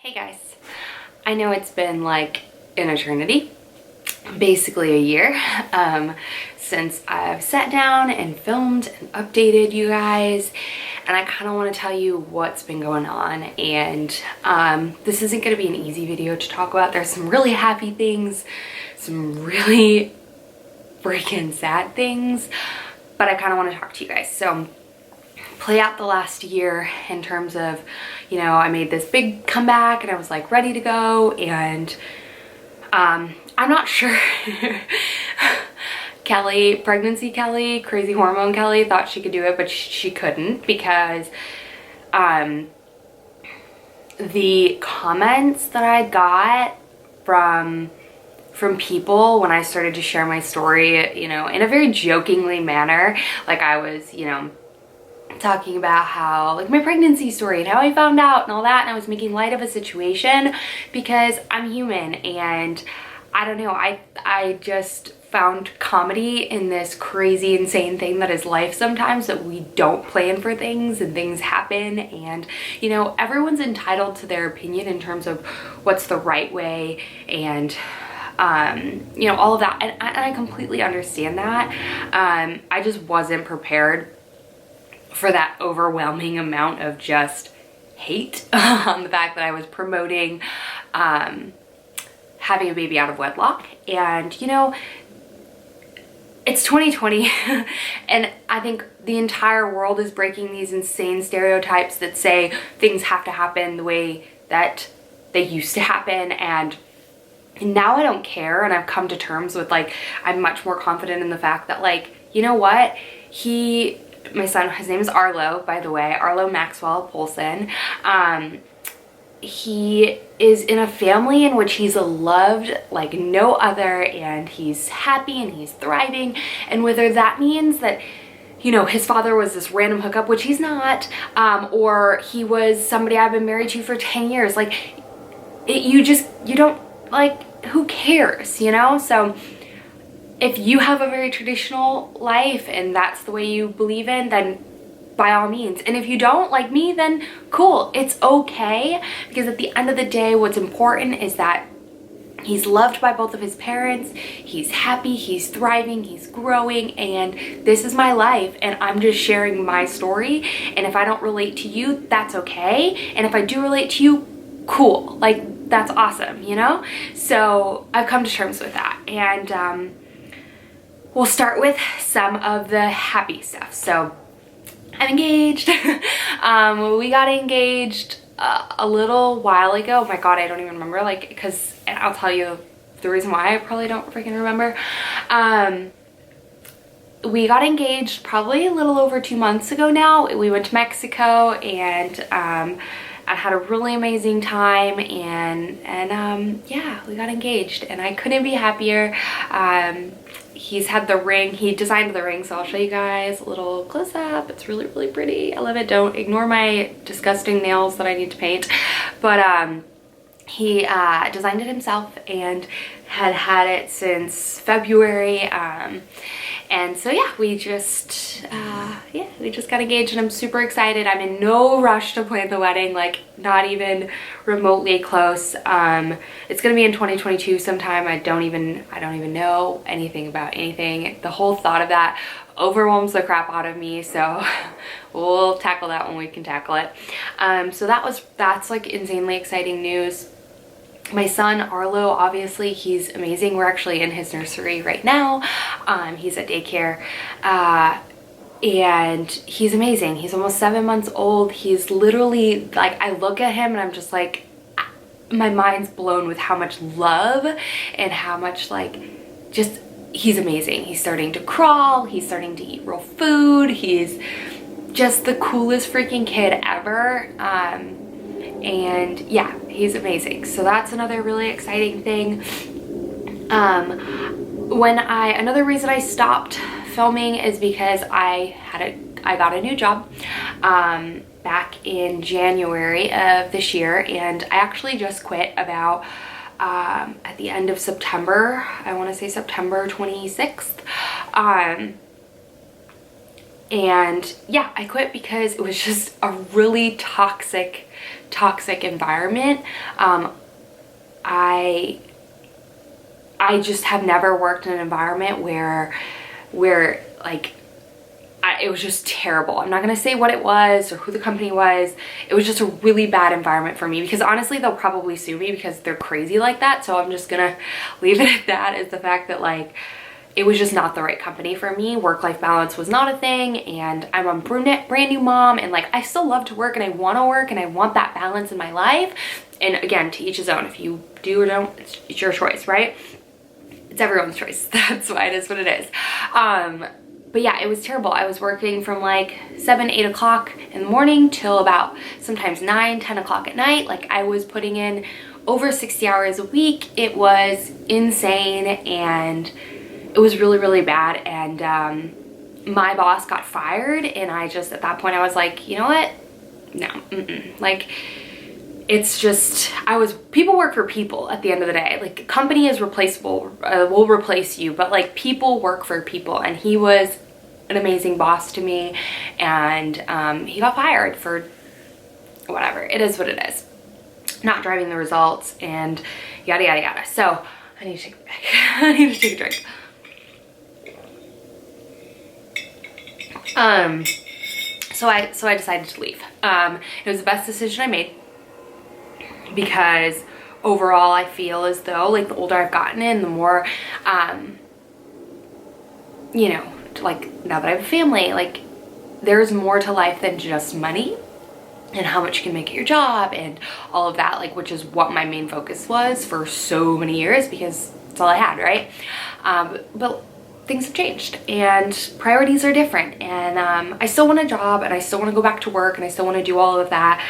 Hey guys, I know it's been like an eternity, basically a year, since I've sat down and filmed and updated you guys, and I kind of want to tell you what's been going on. And this isn't going to be an easy video to talk about. There's some really happy things, some really freaking sad things, but I kind of want to talk to you guys. So play out the last year in terms of, you know, I made this big comeback and I was like ready to go, and I'm not sure. Kelly, pregnancy Kelly, crazy hormone Kelly, thought she could do it, but she couldn't, because the comments that I got from people when I started to share my story, you know, in a very jokingly manner, like I was, you know, talking about how, like, my pregnancy story and how I found out and all that, and I was making light of a situation because I'm human, and I don't know, I just found comedy in this crazy insane thing that is life sometimes, that we don't plan for things and things happen, and you know, everyone's entitled to their opinion in terms of what's the right way, and you know, all of that, and I completely understand that. I just wasn't prepared for that overwhelming amount of just hate on the fact that I was promoting having a baby out of wedlock. And you know, it's 2020 and I think the entire world is breaking these insane stereotypes that say things have to happen the way that they used to happen, and now I don't care, and I've come to terms with, like, I'm much more confident in the fact that, like, you know what, my son, his name is Arlo, by the way, Arlo Maxwell Polson. He is in a family in which he's loved like no other, and he's happy and he's thriving. And whether that means that, you know, his father was this random hookup, which he's not, or he was somebody I've been married to for 10 years, like, you don't, like, who cares, you know? So if you have a very traditional life and that's the way you believe in, then by all means. And if you don't, like me, then cool, it's okay. Because at the end of the day, what's important is that he's loved by both of his parents, he's happy, he's thriving, he's growing, and this is my life, and I'm just sharing my story. And if I don't relate to you, that's okay. And if I do relate to you, cool, like, that's awesome, you know? So I've come to terms with that. And we'll start with some of the happy stuff. So I'm engaged. We got engaged a little while ago. Oh my god, I don't even remember, like, because, and I'll tell you the reason why I probably don't freaking remember. We got engaged probably a little over 2 months ago now. We went to Mexico, and I had a really amazing time, and yeah, we got engaged, and I couldn't be happier. He's had the ring, he designed the ring, so I'll show you guys a little close-up. It's really, really pretty. I love it. Don't ignore my disgusting nails that I need to paint. But he designed it himself and had it since February. And so yeah, we just got engaged, and I'm super excited. I'm in no rush to plan the wedding, like, not even remotely close. It's gonna be in 2022 sometime. I don't even know anything about anything. The whole thought of that overwhelms the crap out of me, so we'll tackle that when we can tackle it. So that's like insanely exciting news. My son Arlo, obviously, he's amazing. We're actually in his nursery right now. He's at daycare, and he's amazing. He's almost 7 months old. He's literally, like, I look at him and I'm just like, my mind's blown with how much love and how much, like, just, he's amazing. He's starting to crawl. He's starting to eat real food. He's just the coolest freaking kid ever. And yeah, he's amazing. So that's another really exciting thing. Another reason I stopped filming is because I got a new job back in January of this year, and I actually just quit about at the end of September. I want to say September 26th. And yeah, I quit because it was just a really toxic environment. I just have never worked in an environment where like it was just terrible. I'm not gonna say what it was or who the company was. It was just a really bad environment for me, because honestly they'll probably sue me because they're crazy like that. So I'm just gonna leave it at that, is the fact that like it was just not the right company for me. Work-life balance was not a thing, and I'm a brand new mom, and like I still love to work and I want to work and I want that balance in my life. And again, to each his own. If you do or don't, it's your choice, right? It's everyone's choice. That's why it is what it is. But yeah, it was terrible. I was working from like 7, 8 o'clock in the morning till about sometimes 9, 10 o'clock at night. Like I was putting in over 60 hours a week. It was insane, and it was really, really bad. And my boss got fired, and I just, at that point I was like, you know what? No, like it's just, people work for people at the end of the day. Like, company is replaceable, will replace you, but like people work for people. And he was an amazing boss to me, and he got fired for whatever. It is what it is. Not driving the results and yada, yada, yada. So I need to take it back. I need to take a drink. So I decided to leave. It was the best decision I made, because overall I feel as though like the older I've gotten in, the more, you know, like now that I have a family, like there's more to life than just money and how much you can make at your job and all of that, like, which is what my main focus was for so many years, because that's all I had, right? But things have changed and priorities are different, and I still want a job, and I still want to go back to work, and I still want to do all of that,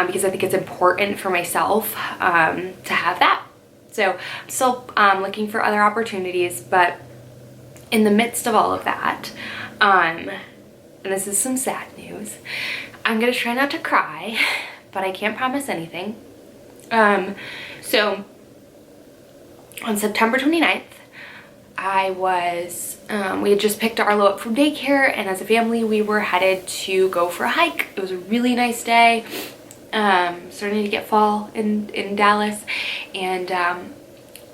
because I think it's important for myself to have that. So I'm still looking for other opportunities, but in the midst of all of that, and this is some sad news, I'm gonna try not to cry, but I can't promise anything. So on September 29th, I was, we had just picked Arlo up from daycare, and as a family we were headed to go for a hike. It was a really nice day, starting to get fall in Dallas, and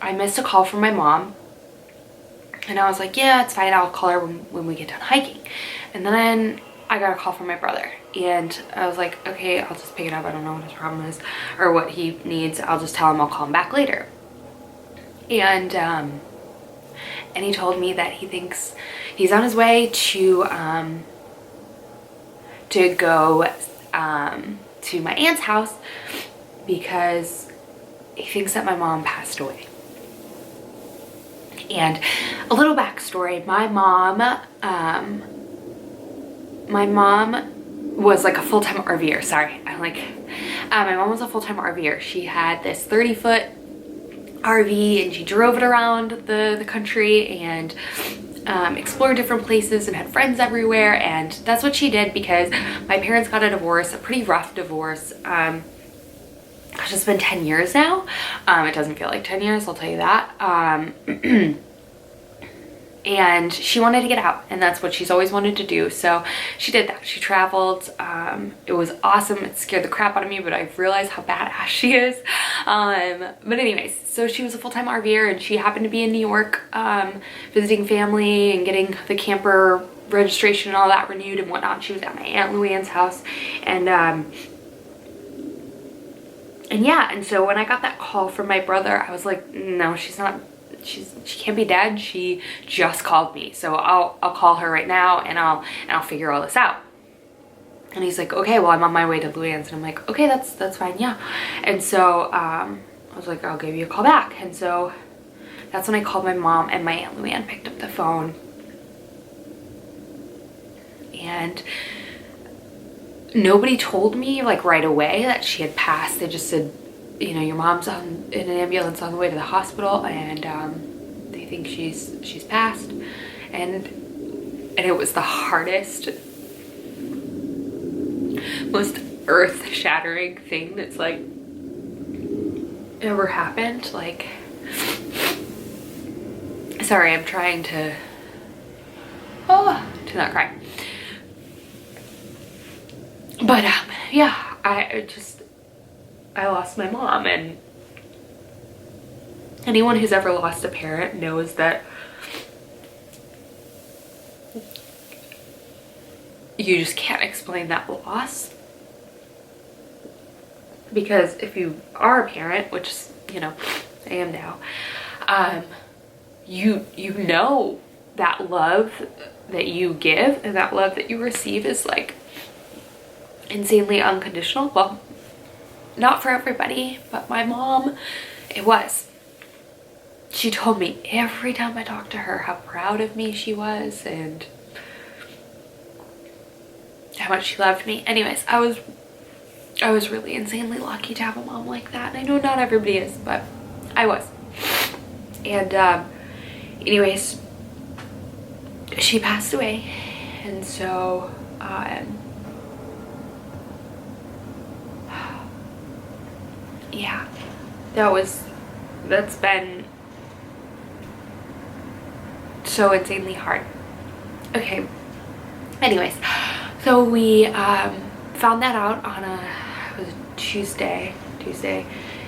I missed a call from my mom, and I was like, yeah, it's fine, I'll call her when we get done hiking. And then I got a call from my brother, and I was like, okay, I'll just pick it up. I don't know what his problem is or what he needs. I'll just tell him I'll call him back later. And he told me that he thinks he's on his way to go to my aunt's house, because he thinks that my mom passed away. And a little backstory, my mom was like a full-time RVer. Sorry, my mom was a full-time RVer. She had this 30-foot RV, and she drove it around the country and explored different places and had friends everywhere. And that's what she did, because my parents got a divorce, a pretty rough divorce. Gosh, it's been 10 years now. It doesn't feel like 10 years, I'll tell you that. And she wanted to get out, and that's what she's always wanted to do. So she did that. She traveled. It was awesome. It scared the crap out of me, but I've realized how badass she is. But anyways, so she was a full-time RVer, and she happened to be in New York visiting family and getting the camper registration and all that renewed and whatnot. She was at my Aunt Luann's house, and yeah, and so when I got that call from my brother, I was like, no, she can't be dead. She just called me, so I'll call her right now, and I'll figure all this out. And he's like, okay, well, I'm on my way to Luann's. And I'm like, okay, that's fine, yeah. And so I was like, I'll give you a call back. And so that's when I called my mom, and my Aunt Luann picked up the phone. And nobody told me like right away that she had passed. They just said, you know, your mom's in an ambulance on the way to the hospital, and they think she's passed. And it was the hardest, most earth-shattering thing that's like ever happened. Like, sorry, I'm trying to not cry. But yeah, I lost my mom, and anyone who's ever lost a parent knows that you just can't explain that loss. Because if you are a parent, which, you know, I am now, you know that love that you give and that love that you receive is like insanely unconditional. Well, not for everybody, but my mom, it was. She told me every time I talked to her how proud of me she was and how much she loved me. Anyways, I was really insanely lucky to have a mom like that. And I know not everybody is, but I was. And anyways, she passed away. And so yeah, that's been so insanely hard. Okay, anyways, so we found that out on it was a Tuesday,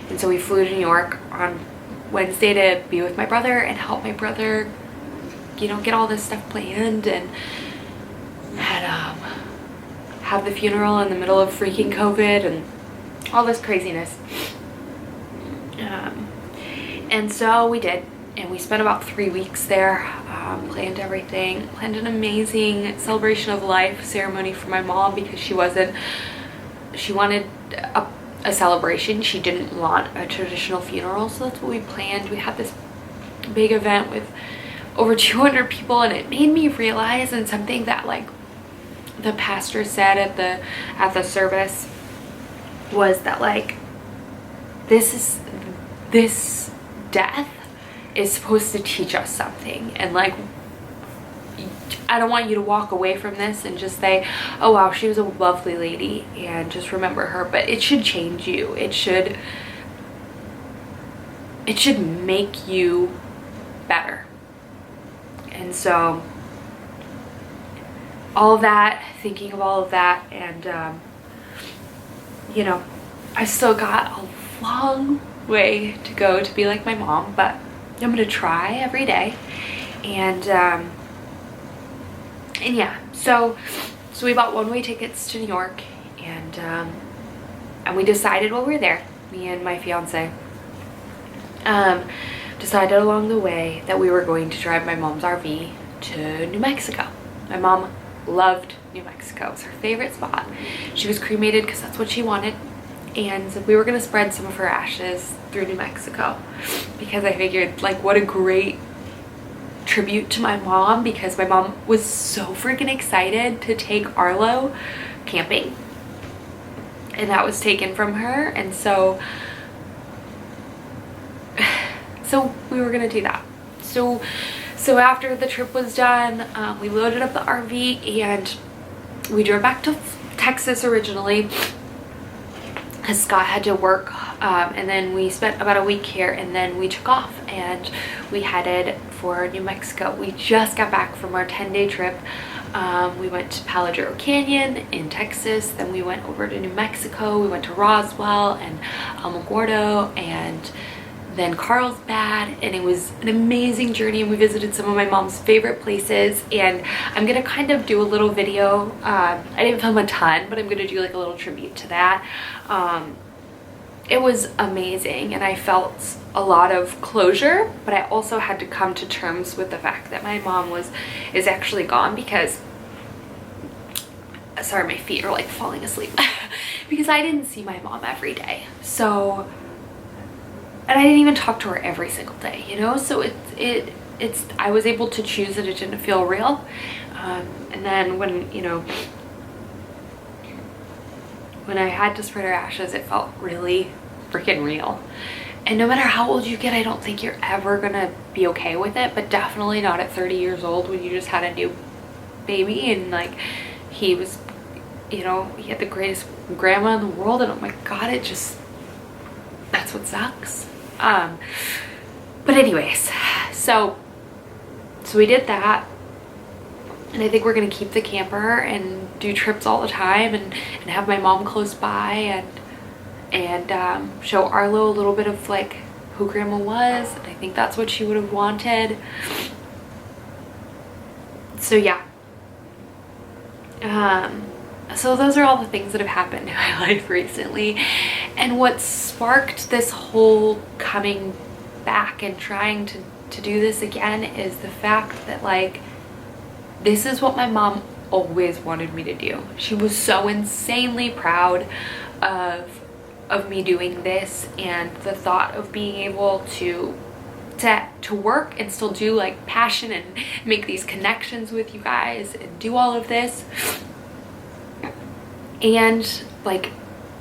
and so we flew to New York on Wednesday to be with my brother and help my brother, you know, get all this stuff planned and have the funeral in the middle of freaking COVID and all this craziness. And so we did, and we spent about 3 weeks there, planned everything, planned an amazing celebration of life ceremony for my mom because she wanted a celebration. She didn't want a traditional funeral, so that's what we planned. We had this big event with over 200 people, and it made me realize, and something that like the pastor said at the service was that like this death is supposed to teach us something, and like I don't want you to walk away from this and just say, oh wow, she was a lovely lady, and just remember her, but it should change you. It should make you better. And so all of that, thinking of all of that, and you know, I still got a long way to go to be like my mom, but I'm gonna try every day. And yeah, so we bought one-way tickets to New York, and we decided while we were there, me and my fiance decided along the way that we were going to drive my mom's RV to New Mexico. My mom loved New Mexico. It was her favorite spot. She was cremated because that's what she wanted, and we were gonna spread some of her ashes through New Mexico because I figured like what a great tribute to my mom, because my mom was so freaking excited to take Arlo camping, and that was taken from her, and so we were gonna do that. So after the trip was done, we loaded up the RV and we drove back to Texas originally because Scott had to work, and then we spent about a week here, and then we took off and we headed for New Mexico. We just got back from our 10-day trip. We went to Palo Duro Canyon in Texas, then we went over to New Mexico. We went to Roswell and Alamogordo and then Carlsbad, and it was an amazing journey, and we visited some of my mom's favorite places. And I'm gonna kind of do a little video. I didn't film a ton, but I'm gonna do like a little tribute to that. It was amazing, and I felt a lot of closure, but I also had to come to terms with the fact that my mom is actually gone, because sorry, my feet are like falling asleep because I didn't see my mom every day. So, and I didn't even talk to her every single day, you know? So it's I was able to choose that it didn't feel real. And then when, you know, when I had to spread her ashes, it felt really freaking real. And no matter how old you get, I don't think you're ever gonna be okay with it, but definitely not at 30 years old when you just had a new baby, and like he was, you know, he had the greatest grandma in the world, and oh my god, it just, that's what sucks. But anyways, so we did that, And I think we're gonna keep the camper and do trips all the time, and have my mom close by, and show Arlo a little bit of like who grandma was. And I think that's what she would have wanted. So yeah. So those are all the things that have happened in my life recently. And what sparked this whole coming back and trying to do this again is the fact that, like, this is what my mom always wanted me to do. She was so insanely proud of me doing this, and the thought of being able to work and still do like passion and make these connections with you guys and do all of this and like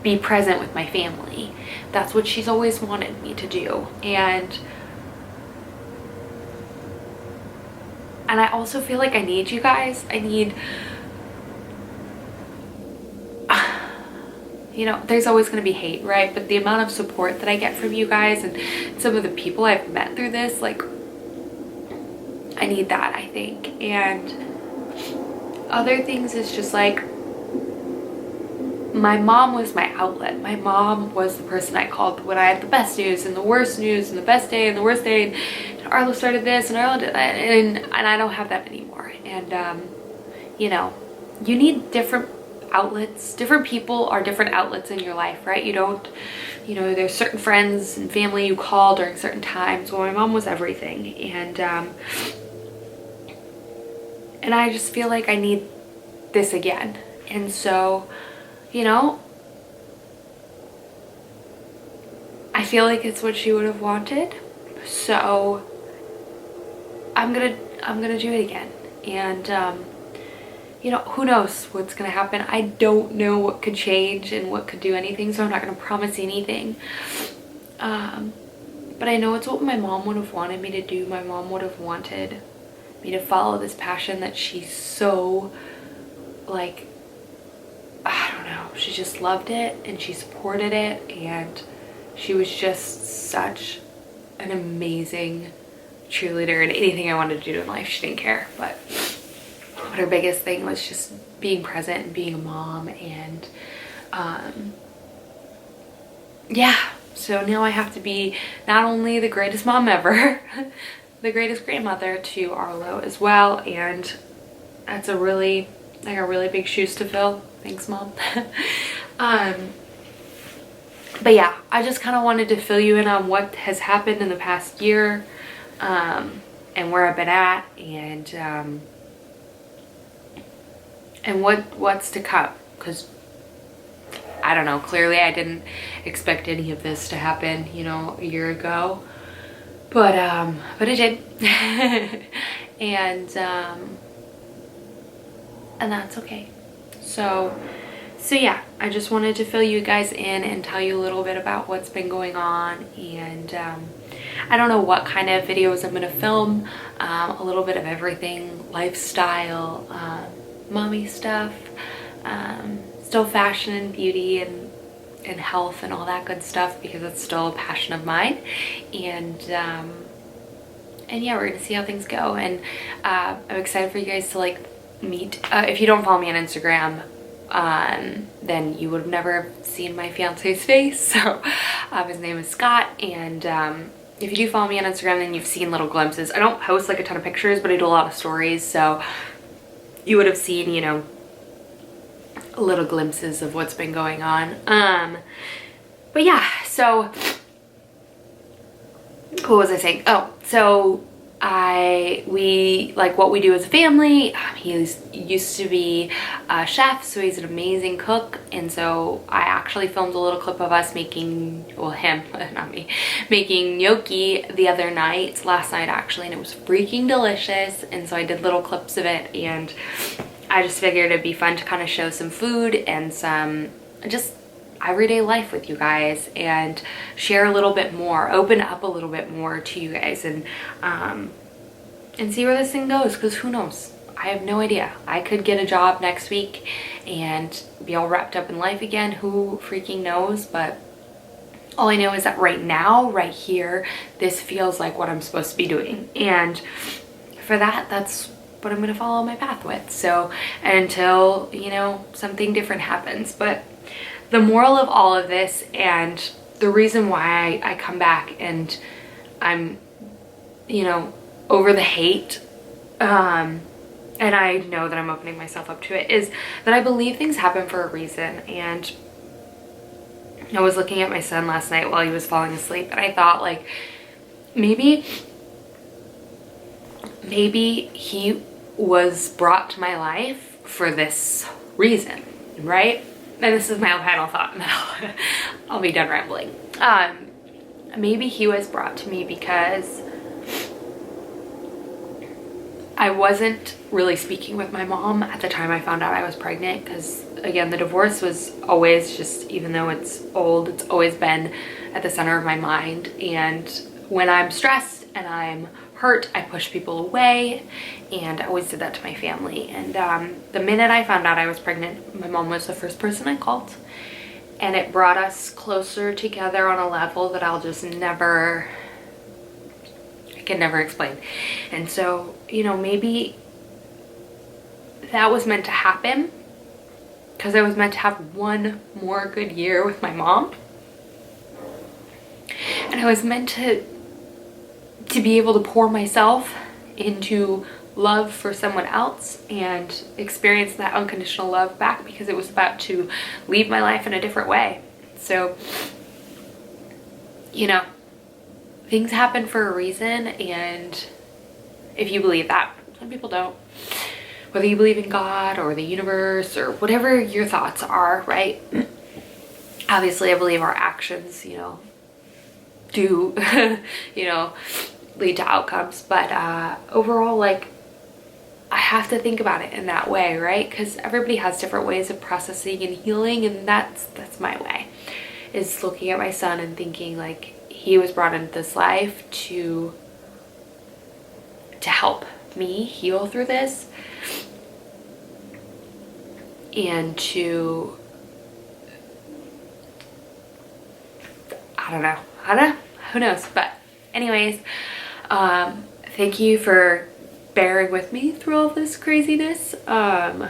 be present with my family. That's what she's always wanted me to do. And I also feel like I need you guys. I need, you know, there's always going to be hate, right? But the amount of support that I get from you guys and some of the people I've met through this, like, I need that, I think. And other things is just like, my mom was my outlet. My mom was the person I called when I had the best news and the worst news and the best day and the worst day. And Arlo started this and Arlo did that. And I don't have that anymore. And, you know, you need different outlets. Different people are different outlets in your life, right? You don't, you know, there's certain friends and family you call during certain times. Well, my mom was everything. And I just feel like I need this again. And so, you know, I feel like it's what she would have wanted. So I'm gonna do it again. And you know, who knows what's gonna happen. I don't know what could change and what could do anything, so I'm not gonna promise anything. But I know it's what my mom would have wanted me to do. My mom would have wanted me to follow this passion that she's so, like, I don't know, she just loved it and she supported it, and she was just such an amazing cheerleader, and anything I wanted to do in life, she didn't care. But her biggest thing was just being present and being a mom. And yeah, so now I have to be not only the greatest mom ever, the greatest grandmother to Arlo as well. And that's a really, like, a really big shoes to fill. Thanks, Mom. But yeah, I just kind of wanted to fill you in on what has happened in the past year, and where I've been at, and what's to come. Because I don't know, clearly I didn't expect any of this to happen, you know, a year ago, but it did. And that's okay. So yeah, I just wanted to fill you guys in and tell you a little bit about what's been going on. And I don't know what kind of videos I'm gonna film. A little bit of everything, lifestyle, mommy stuff, still fashion and beauty and health and all that good stuff, because it's still a passion of mine. And yeah, we're gonna see how things go. And I'm excited for you guys to, like, meet. If you don't follow me on Instagram, then you would have never seen my fiance's face. So his name is Scott. And if you do follow me on Instagram, then you've seen little glimpses. I don't post like a ton of pictures, but I do a lot of stories, so you would have seen, you know, little glimpses of what's been going on. But yeah, so what was I saying? Oh, so we like what we do as a family. He used to be a chef, so he's an amazing cook. And so I actually filmed a little clip of us making, well, him, not me, making gnocchi the other night, last night actually, and it was freaking delicious. And so I did little clips of it, and I just figured it'd be fun to kind of show some food and some just everyday life with you guys, and share a little bit more, open up a little bit more to you guys, and see where this thing goes. Because who knows, I have no idea. I could get a job next week and be all wrapped up in life again. Who freaking knows? But all I know is that right now, right here, this feels like what I'm supposed to be doing. And for that, that's what I'm gonna follow my path with. So until, you know, something different happens. But the moral of all of this, and the reason why I come back and I'm, you know, over the hate, and I know that I'm opening myself up to it, is that I believe things happen for a reason. And I was looking at my son last night while he was falling asleep, and I thought, like, maybe he was brought to my life for this reason, right? And this is my final thought, and then I'll be done rambling. Maybe he was brought to me because I wasn't really speaking with my mom at the time I found out I was pregnant, because again, the divorce was always just, even though it's old, it's always been at the center of my mind. And when I'm stressed and I'm hurt, I push people away, and I always did that to my family. And the minute I found out I was pregnant, my mom was the first person I called, and it brought us closer together on a level that I'll just never, I can never explain. And so, you know, maybe that was meant to happen because I was meant to have one more good year with my mom, and I was meant to be able to pour myself into love for someone else and experience that unconditional love back, because it was about to leave my life in a different way. So, you know, things happen for a reason, and if you believe that, some people don't, whether you believe in God or the universe or whatever your thoughts are, right? Obviously, I believe our actions, you know, do, you know, lead to outcomes, but overall, like, I have to think about it in that way, right? Because everybody has different ways of processing and healing, and that's my way, is looking at my son and thinking, like, he was brought into this life to help me heal through this, and to, I don't know, who knows? But anyways, thank you for bearing with me through all this craziness. And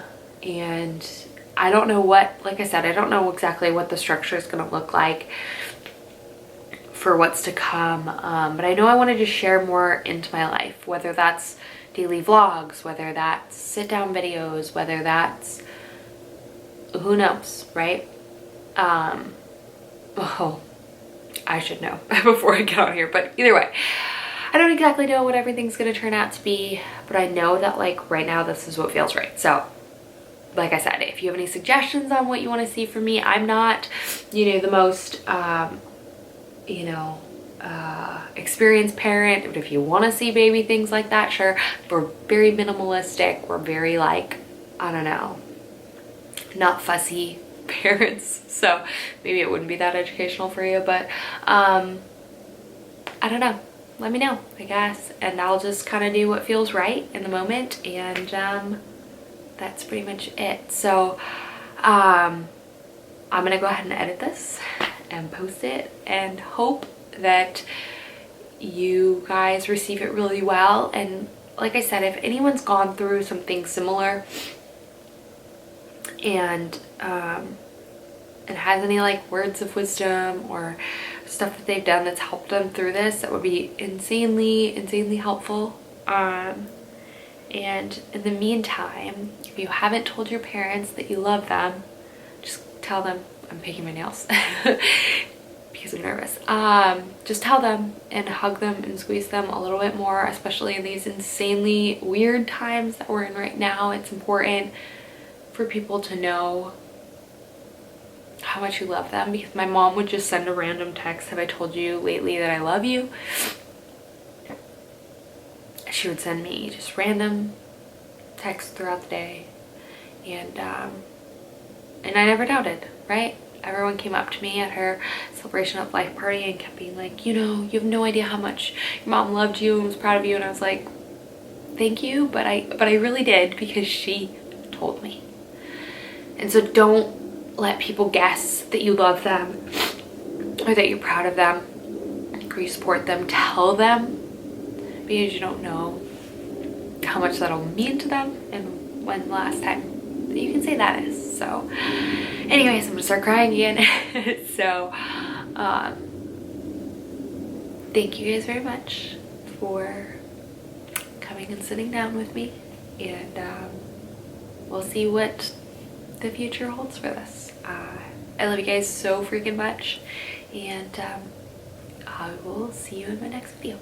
I don't know what, like I said, I don't know exactly what the structure is going to look like for what's to come. But I know I wanted to share more into my life, whether that's daily vlogs, whether that's sit down videos, whether that's, who knows, right? Oh, I should know before I get on here, but either way, I don't exactly know what everything's gonna turn out to be, but I know that, like, right now this is what feels right. So like I said, if you have any suggestions on what you want to see from me, I'm not, you know, the most experienced parent, but if you want to see baby things like that, sure. We're very minimalistic, we're very, like, I don't know, not fussy parents, so maybe it wouldn't be that educational for you, but I don't know, let me know, I guess, and I'll just kind of do what feels right in the moment, and that's pretty much it. So I'm gonna go ahead and edit this and post it, and hope that you guys receive it really well. And like I said, if anyone's gone through something similar and has any, like, words of wisdom or stuff that they've done that's helped them through this, that would be insanely helpful. And in the meantime, if you haven't told your parents that you love them, just tell them. I'm picking my nails because I'm nervous. Just tell them and hug them and squeeze them a little bit more, especially in these insanely weird times that we're in right now. It's important for people to know how much you love them, because my mom would just send a random text, "Have I told you lately that I love you?" She would send me just random texts throughout the day, and I never doubted, right? Everyone came up to me at her celebration of life party and kept being like, you know, you have no idea how much your mom loved you and was proud of you. And I was like, thank you, but I really did, because she told me. And so don't let people guess that you love them or that you're proud of them or you support them. Tell them, because you don't know how much that'll mean to them and when the last time that you can say that is. So anyways, I'm gonna start crying again. So thank you guys very much for coming and sitting down with me, and we'll see what the future holds for this. I love you guys so freaking much, and I will see you in my next video.